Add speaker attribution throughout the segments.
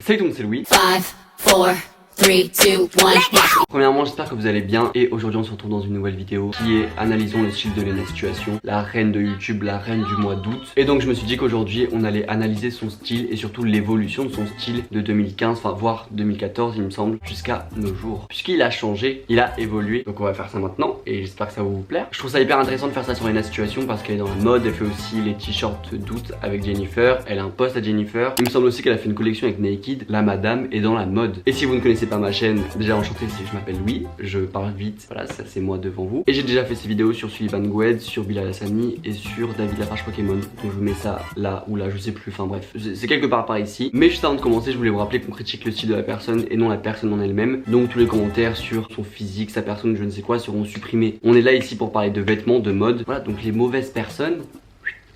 Speaker 1: Salut tout le monde, c'est Louis.
Speaker 2: 5, 4, 3, 2, 1.
Speaker 1: Premièrement, j'espère que vous allez bien et aujourd'hui on se retrouve dans une nouvelle vidéo qui est analysons le style de Lena Situation, la reine de YouTube, la reine du mois d'août. Et donc je me suis dit qu'aujourd'hui on allait analyser son style et surtout l'évolution de son style de 2015, enfin voire 2014 il me semble, jusqu'à nos jours. Puisqu'il a changé, il a évolué. Donc on va faire ça maintenant et j'espère que ça va vous plaire. Je trouve ça hyper intéressant de faire ça sur Lena Situation parce qu'elle est dans la mode, elle fait aussi les t-shirts d'août avec Jennifer, elle a un post à Jennifer. Il me semble aussi qu'elle a fait une collection avec Naked, la madame est dans la mode. Et si vous ne connaissez pas ma chaîne, déjà enchanté, je m'appelle Louis, je parle vite, voilà, ça c'est moi devant vous. Et j'ai déjà fait ces vidéos sur Sullivan Goued, sur Bilal Hassani et sur David Lafarge Pokémon. Donc je vous mets ça là ou là, je sais plus, enfin bref, c'est quelque part par ici. Mais juste avant de commencer, je voulais vous rappeler qu'on critique le style de la personne et non la personne en elle-même. Donc tous les commentaires sur son physique, sa personne, je ne sais quoi, seront supprimés. On est là ici pour parler de vêtements, de mode. Voilà, donc les mauvaises personnes,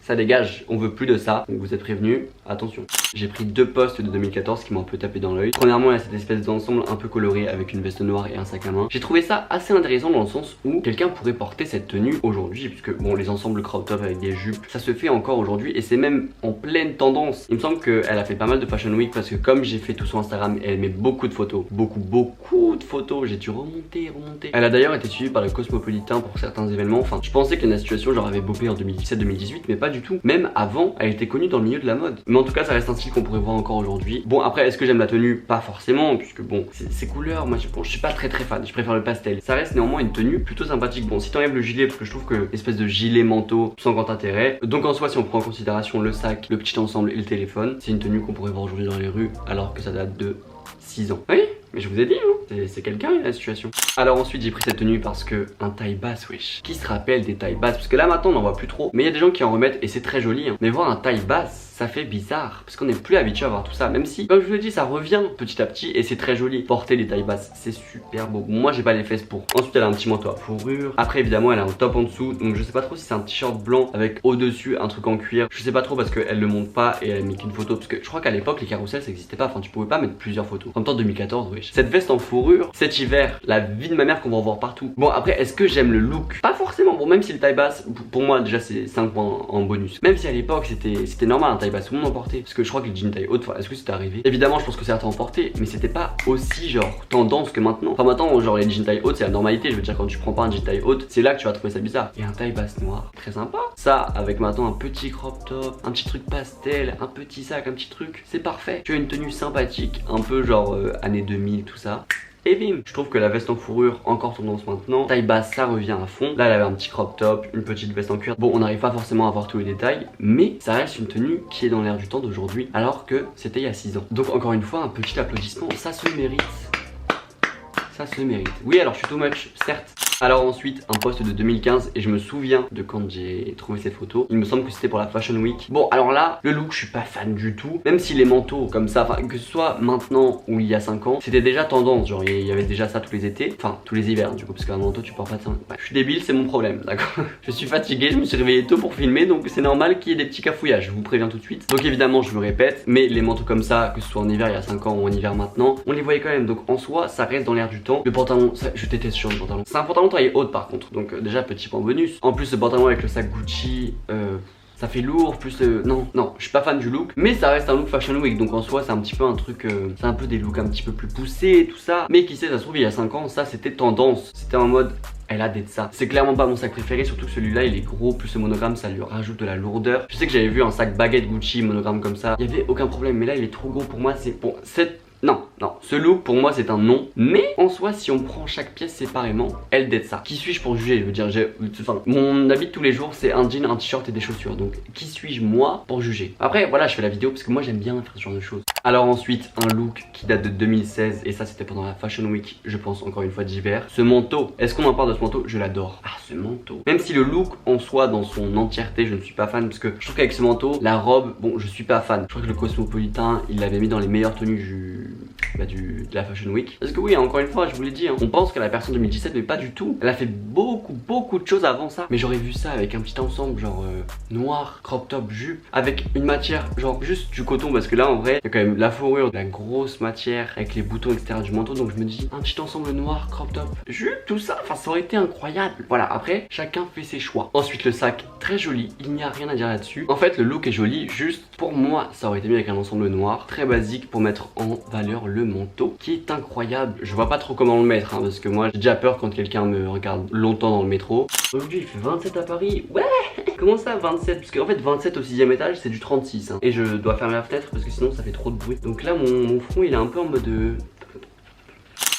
Speaker 1: ça dégage, on veut plus de ça, donc vous êtes prévenus, attention. J'ai pris deux posts de 2014 qui m'ont un peu tapé dans l'œil. Premièrement, il y a cette espèce d'ensemble un peu coloré avec une veste noire et un sac à main. J'ai trouvé ça assez intéressant dans le sens où quelqu'un pourrait porter cette tenue aujourd'hui, puisque bon, les ensembles crop top avec des jupes, ça se fait encore aujourd'hui et c'est même en pleine tendance. Il me semble qu'elle a fait pas mal de Fashion Week parce que comme j'ai fait tout son Instagram, elle met beaucoup de photos, beaucoup de photos. J'ai dû remonter. Elle a d'ailleurs été suivie par le Cosmopolitan pour certains événements. Enfin, je pensais que la situation genre avait bopé en 2017-2018, mais pas du tout. Même avant, elle était connue dans le milieu de la mode. Mais en tout cas, ça reste un style qu'on pourrait voir encore aujourd'hui. Bon, après, est-ce que j'aime la tenue? Pas forcément, puisque bon, ces couleurs, moi, je suis pas très fan. Je préfère le pastel. Ça reste néanmoins une tenue plutôt sympathique. Bon, si t'enlèves le gilet, parce que je trouve que l'espèce de gilet manteau sans grand intérêt. Donc en soi, si on prend en considération le sac, le petit ensemble et le téléphone, c'est une tenue qu'on pourrait voir aujourd'hui dans les rues, alors que ça date de 6 ans. Oui, mais je vous ai dit, hein, c'est quelqu'un la situation. Alors ensuite j'ai pris cette tenue parce que un taille basse, wesh. Qui se rappelle des tailles basses? Parce que là maintenant on n'en voit plus trop. Mais il y a des gens qui en remettent et c'est très joli, hein. Mais voir un taille basse, ça fait bizarre. Parce qu'on n'est plus habitué à voir tout ça. Même si, comme je vous l'ai dit, ça revient petit à petit et c'est très joli. Porter les tailles basses, c'est super beau. Moi j'ai pas les fesses pour. Ensuite elle a un petit manteau à fourrure. Après évidemment elle a un top en dessous. Donc je sais pas trop si c'est un t-shirt blanc avec au-dessus un truc en cuir. Je sais pas trop parce qu'elle le montre pas et elle met qu'une photo. Parce que je crois qu'à l'époque les carousels ça existait pas. Enfin tu pouvais pas mettre plusieurs photos. En même temps 2014, wesh. Cette veste en fourrure, cet hiver, la vie de ma mère qu'on va en voir partout. Bon après est-ce que j'aime le look? Pas forcément. Bon même si le taille basse, pour moi déjà c'est 5 points en bonus. Même si à l'époque c'était normal un taille basse, tout le monde en portait. Parce que je crois que les jeans taille haute, enfin est-ce que c'était arrivé? Évidemment je pense que certains en portaient, mais c'était pas aussi genre tendance que maintenant. Enfin maintenant genre les jeans taille haute c'est la normalité. Je veux dire quand tu prends pas un jean taille haute, c'est là que tu vas trouver ça bizarre. Et un taille basse noir, très sympa. Ça avec maintenant un petit crop top, un petit truc pastel, un petit sac, un petit truc, c'est parfait. Tu as une tenue sympathique, un peu genre années 2000 tout ça. Et bim, je trouve que la veste en fourrure, encore tendance maintenant. Taille basse, ça revient à fond. Là, elle avait un petit crop top, une petite veste en cuir. Bon, on n'arrive pas forcément à voir tous les détails, mais ça reste une tenue qui est dans l'air du temps d'aujourd'hui, alors que c'était il y a 6 ans. Donc encore une fois, un petit applaudissement, ça se mérite. Ça se mérite. Oui, alors je suis too much, certes. Alors ensuite, un post de 2015 et je me souviens de quand j'ai trouvé cette photo. Il me semble que c'était pour la Fashion Week. Bon, alors là, le look, je suis pas fan du tout. Même si les manteaux comme ça, enfin que ce soit maintenant ou il y a 5 ans, c'était déjà tendance. Genre il y avait déjà ça tous les étés, enfin tous les hivers du coup, parce qu'un manteau tu portes pas de ça. Ouais, je suis débile, c'est mon problème, d'accord. Je suis fatigué, je me suis réveillé tôt pour filmer, donc c'est normal qu'il y ait des petits cafouillages, je vous préviens tout de suite. Donc évidemment, je me répète, mais les manteaux comme ça, que ce soit en hiver il y a 5 ans ou en hiver maintenant, on les voyait quand même. Donc en soi, ça reste dans l'air du temps. Le pantalon, ça, je déteste sur le pantalon. C'est un pantalon taille haute par contre, donc déjà petit point bonus. En plus, ce pantalon avec le sac Gucci, ça fait lourd, plus non, je suis pas fan du look, mais ça reste un look Fashion Week, donc en soi c'est un petit peu un truc, c'est un peu des looks un petit peu plus poussés et tout ça. Mais qui sait, ça se trouve il y a 5 ans, ça c'était tendance, c'était en mode elle a d'être ça. C'est clairement pas mon sac préféré, surtout que celui-là il est gros, plus ce monogramme ça lui rajoute de la lourdeur. Je sais que j'avais vu un sac baguette Gucci monogramme comme ça, il y avait aucun problème, mais là il est trop gros pour moi. C'est bon, non, ce look pour moi c'est un non. Mais en soi, si on prend chaque pièce séparément, elle d'être ça. Qui suis-je pour juger? Je veux dire, enfin, mon habit de tous les jours c'est un jean, un t-shirt et des chaussures. Donc qui suis-je moi pour juger? Après voilà, je fais la vidéo parce que moi j'aime bien faire ce genre de choses. Alors ensuite, un look qui date de 2016 et ça c'était pendant la Fashion Week, je pense encore une fois d'hiver. Ce manteau, est-ce qu'on en parle de ce manteau? Je l'adore. Ah, ce manteau. Même si le look en soi dans son entièreté, je ne suis pas fan parce que je trouve qu'avec ce manteau, la robe, bon, je suis pas fan. Je crois que le Cosmopolitan, il l'avait mis dans les meilleures tenues bah, de la Fashion Week. Parce que oui, encore une fois, je vous l'ai dit, hein, on pense qu'elle a percé en 2017, mais pas du tout. Elle a fait beaucoup de choses avant ça. Mais j'aurais vu ça avec un petit ensemble genre noir, crop top, jupe, avec une matière genre juste du coton, parce que là en vrai, il y a quand même la fourrure, la grosse matière avec les boutons extérieurs du manteau. Donc je me dis, un petit ensemble noir, crop top, jupe, tout ça, enfin ça aurait été incroyable. Voilà, après, chacun fait ses choix. Ensuite, le sac, très joli, il n'y a rien à dire là-dessus. En fait, le look est joli, juste pour moi, ça aurait été mieux avec un ensemble noir, très basique pour mettre en valeur le manteau, qui est incroyable. Je vois pas trop comment le mettre, hein, parce que moi, j'ai déjà peur quand quelqu'un me regarde longtemps dans le métro. Aujourd'hui, il fait 27 à Paris. Ouais! Comment ça, 27? Parce qu'en fait, 27 au 6ème étage, c'est du 36. Hein. Et je dois fermer la fenêtre parce que sinon, ça fait trop de bruit. Donc là, mon front, il est un peu en mode...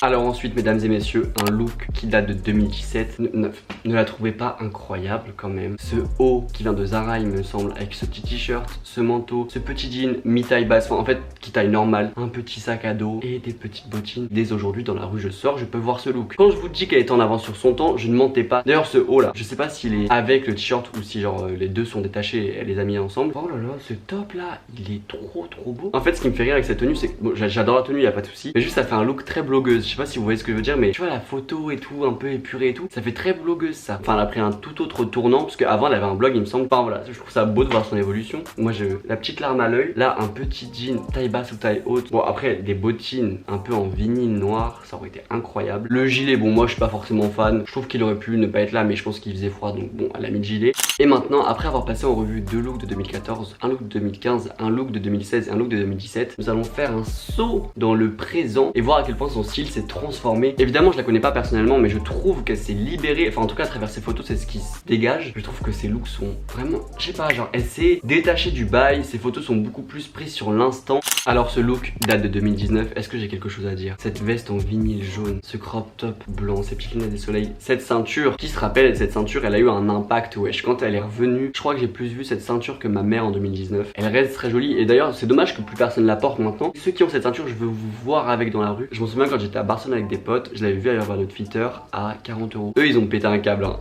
Speaker 1: Alors ensuite, mesdames et messieurs, un look qui date de 2017. Ne la trouvez pas incroyable quand même? Ce haut qui vient de Zara, il me semble, avec ce petit t-shirt, ce manteau, ce petit jean mi-taille basse, enfin en fait qui taille normale, un petit sac à dos et des petites bottines. Dès aujourd'hui, dans la rue, je sors, je peux voir ce look. Quand je vous dis qu'elle est en avance sur son temps, je ne mentais pas. D'ailleurs, ce haut là, je sais pas s'il est avec le t-shirt ou si genre les deux sont détachés et elle les a mis ensemble. Oh là là, ce top là, il est trop beau. En fait, ce qui me fait rire avec cette tenue, c'est que bon, j'adore la tenue, y a pas de souci, mais juste ça fait un look très blogueuse. Je sais pas si vous voyez ce que je veux dire, mais tu vois la photo et tout, un peu épurée et tout, ça fait très blogueuse ça. Enfin, elle a pris un tout autre tournant, parce qu'avant elle avait un blog, il me semble. Enfin voilà, je trouve ça beau de voir son évolution. Moi, la petite larme à l'œil. Là, un petit jean taille basse ou taille haute. Bon, après, des bottines un peu en vinyle noir, ça aurait été incroyable. Le gilet, bon, moi je suis pas forcément fan. Je trouve qu'il aurait pu ne pas être là, mais je pense qu'il faisait froid, donc bon, elle a mis le gilet. Et maintenant, après avoir passé en revue deux looks de 2014, un look de 2015, un look de 2016 et un look de 2017, nous allons faire un saut dans le présent et voir à quel point son style s'est transformé. Évidemment, je la connais pas personnellement, mais je trouve qu'elle s'est libérée, enfin en tout cas à travers ses photos, c'est ce qui se dégage. Je trouve que ses looks sont vraiment, je sais pas, genre elle s'est détachée du bail, ses photos sont beaucoup plus prises sur l'instant. Alors ce look date de 2019, est-ce que j'ai quelque chose à dire? Cette veste en vinyle jaune, ce crop top blanc, ces petites lunettes de soleil, cette ceinture, qui se rappelle, cette ceinture elle a eu un impact, wesh, quand elle est revenue. Je crois que j'ai plus vu cette ceinture que ma mère en 2019. Elle reste très jolie et d'ailleurs c'est dommage que plus personne la porte maintenant. Ceux qui ont cette ceinture, je veux vous voir avec dans la rue. Je m'en souviens quand j'étais à Barcelone avec des potes, je l'avais vu à Urban Outfitter à 40 €. Eux ils ont pété un câble, hein.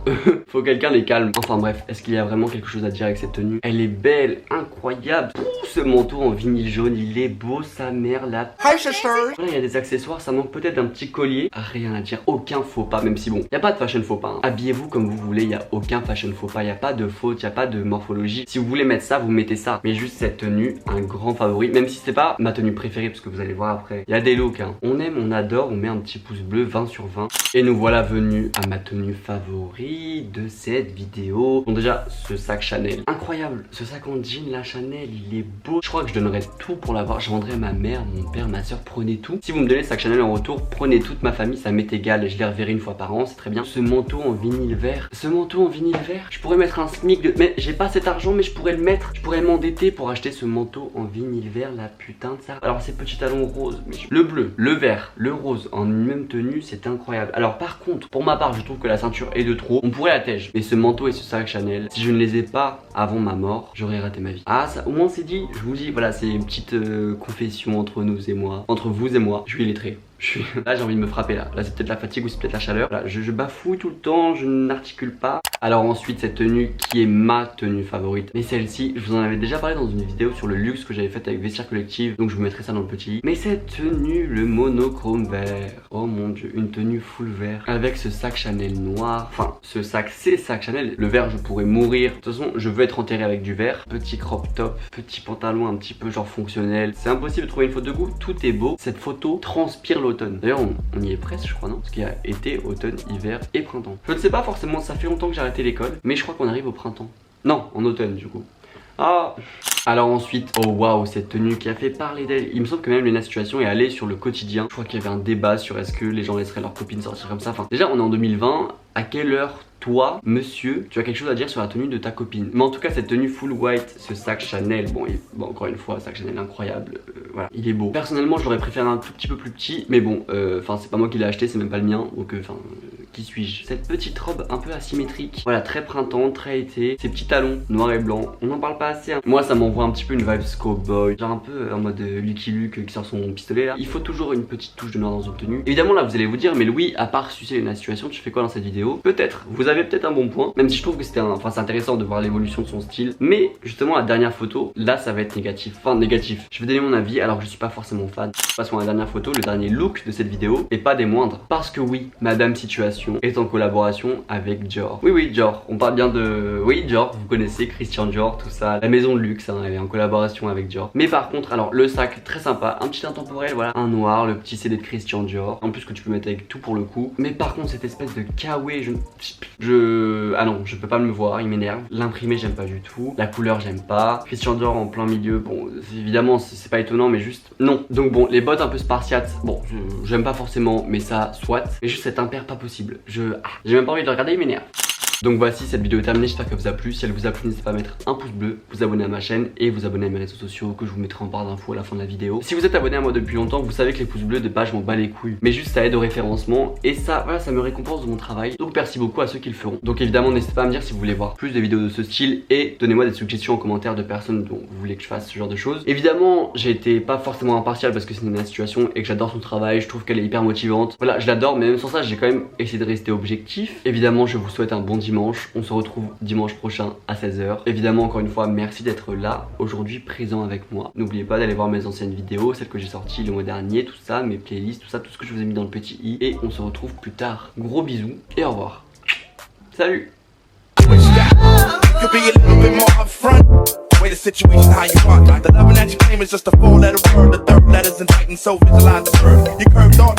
Speaker 1: Faut que quelqu'un les calme. Enfin bref, est-ce qu'il y a vraiment quelque chose à dire avec cette tenue? Elle est belle, incroyable. Pouh, ce manteau en vinyle jaune, il est beau sa mère là. Hi sister. Voilà, il y a des accessoires, ça manque peut-être d'un petit collier. Rien à dire, aucun faux pas, même si bon, il n'y a pas de fashion faux pas, hein. Habillez-vous comme vous voulez, il n'y a aucun fashion faux pas, il n'y a pas de faute, il n'y a pas de morphologie. Si vous voulez mettre ça, vous mettez ça. Mais juste cette tenue, un grand favori, même si c'est pas ma tenue préférée, parce que vous allez voir après. Il y a des looks, hein. On aime, on adore, on met un petit pouce bleu, 20 sur 20. Et nous voilà venus à ma tenue favorite de cette vidéo. Bon déjà, ce sac Chanel, incroyable. Ce sac en jean, la Chanel, il est beau. Je crois que je donnerais tout pour l'avoir. Je vendrais ma mère, mon père, ma soeur, prenez tout. Si vous me donnez ce sac Chanel en retour, prenez toute ma famille, ça m'est égal. Je les reverrai une fois par an, c'est très bien. Ce manteau en vinyle vert, je pourrais mettre un SMIC de... Mais j'ai pas cet argent, mais je pourrais le mettre. Je pourrais m'endetter pour acheter ce manteau en vinyle vert, la putain de ça. Alors ces petits talons roses, mais le bleu, le vert, le rose en une même tenue, c'est incroyable. Alors par contre, pour ma part, je trouve que la ceinture est de trop. On pourrait la tège, mais ce manteau et ce sac Chanel, si je ne les ai pas avant ma mort, j'aurais raté ma vie. Ah ça, au moins c'est dit, je vous dis, voilà, c'est une petite confession entre nous et moi, entre vous et moi. Je suis illettré. Là j'ai envie de me frapper là c'est peut-être la fatigue ou c'est peut-être la chaleur. Là, je bafouille tout le temps, je n'articule pas. Alors ensuite cette tenue qui est ma tenue favorite. Mais celle-ci, je vous en avais déjà parlé dans une vidéo sur le luxe que j'avais faite avec Vestiaire Collective. Donc je vous mettrai ça dans le petit. Mais cette tenue, le monochrome vert. Oh mon dieu, une tenue full vert. Avec ce sac Chanel noir. Enfin, ce sac, c'est sac Chanel. Le vert, je pourrais mourir. De toute façon, je veux être enterré avec du vert. Petit crop top, petit pantalon un petit peu genre fonctionnel. C'est impossible de trouver une faute de goût. Tout est beau. Cette photo transpire l'automne. D'ailleurs on y est presque je crois, non? Parce qu'il y a été, automne, hiver et printemps. Je ne sais pas forcément, ça fait longtemps que j'ai arrêté l'école, mais je crois qu'on arrive au printemps. Non, en automne du coup. Ah. Alors ensuite, oh waouh, cette tenue qui a fait parler d'elle. Il me semble que même Lena Situation est allée sur le quotidien. Je crois qu'il y avait un débat sur est-ce que les gens laisseraient leurs copines sortir comme ça. Enfin, déjà on est en 2020, à quelle heure toi, monsieur, tu as quelque chose à dire sur la tenue de ta copine? Mais en tout cas, cette tenue full white, ce sac Chanel, bon, encore une fois, sac Chanel incroyable, voilà, il est beau. Personnellement, je l'aurais préféré un tout petit peu plus petit, mais bon, enfin, c'est pas moi qui l'ai acheté, c'est même pas le mien, donc, enfin, qui suis-je? Cette petite robe un peu asymétrique, voilà, très printemps, très été, ces petits talons noirs et blancs, on n'en parle pas assez hein. Moi ça m'envoie un petit peu une vibe cowboy, genre un peu en mode Lucky Luke qui sort son pistolet là. Il faut toujours une petite touche de noir dans une tenue. Évidemment là vous allez vous dire, mais Louis, à part sucer la situation, tu fais quoi dans cette vidéo? Peut-être, vous avez peut-être un bon point, même si je trouve que c'est intéressant de voir l'évolution de son style. Mais justement la dernière photo, là ça va être négatif, enfin négatif. Je vais donner mon avis alors que je suis pas forcément fan. Passons à la dernière photo, le dernier look de cette vidéo, et pas des moindres. Parce que oui, Madame Situation est en collaboration avec Dior. Oui, Dior, on parle bien de... Oui, Dior, vous connaissez Christian Dior, tout ça. La maison de luxe, hein, elle est en collaboration avec Dior. Mais par contre, alors le sac, très sympa, un petit intemporel, voilà. Un noir, le petit CD de Christian Dior. En plus que tu peux mettre avec tout pour le coup. Mais par contre, cette espèce de kawaii, ah non, je peux pas me le voir, il m'énerve. L'imprimé, j'aime pas du tout. La couleur, j'aime pas. Christian Dior en plein milieu, bon, évidemment, c'est pas étonnant, mais juste non. Donc bon, les bottes un peu spartiates, bon, j'aime pas forcément, mais ça, soit. Mais juste cet impair, pas possible. J'ai même pas envie de le regarder, il m'énerve. Donc voici, cette vidéo est terminée, j'espère qu'elle vous a plu. Si elle vous a plu, n'hésitez pas à mettre un pouce bleu, vous abonner à ma chaîne et vous abonner à mes réseaux sociaux que je vous mettrai en barre d'infos à la fin de la vidéo. Si vous êtes abonné à moi depuis longtemps, vous savez que les pouces bleus de base je m'en bats les couilles, mais juste ça aide au référencement et ça, voilà, ça me récompense de mon travail. Donc merci beaucoup à ceux qui le feront. Donc évidemment, n'hésitez pas à me dire si vous voulez voir plus de vidéos de ce style et donnez-moi des suggestions en commentaire de personnes dont vous voulez que je fasse ce genre de choses. Évidemment, j'ai été pas forcément impartial parce que c'est une situation et que j'adore son travail, je trouve qu'elle est hyper motivante. Voilà, je l'adore, mais même sans ça, j'ai quand même essayé de rester objectif. Évidemment, je vous souhaite un bon dimanche. On se retrouve dimanche prochain à 16 h. Évidemment, encore une fois, merci d'être là aujourd'hui présent avec moi. N'oubliez pas d'aller voir mes anciennes vidéos, celles que j'ai sorties le mois dernier, tout ça, mes playlists, tout ça, tout ce que je vous ai mis dans le petit i. Et on se retrouve plus tard. Gros bisous et au revoir. Salut. Way the situation how you want. The loving that you claim is just a 4-letter word. The third letter's in Titan, so visualize the bird. You curved on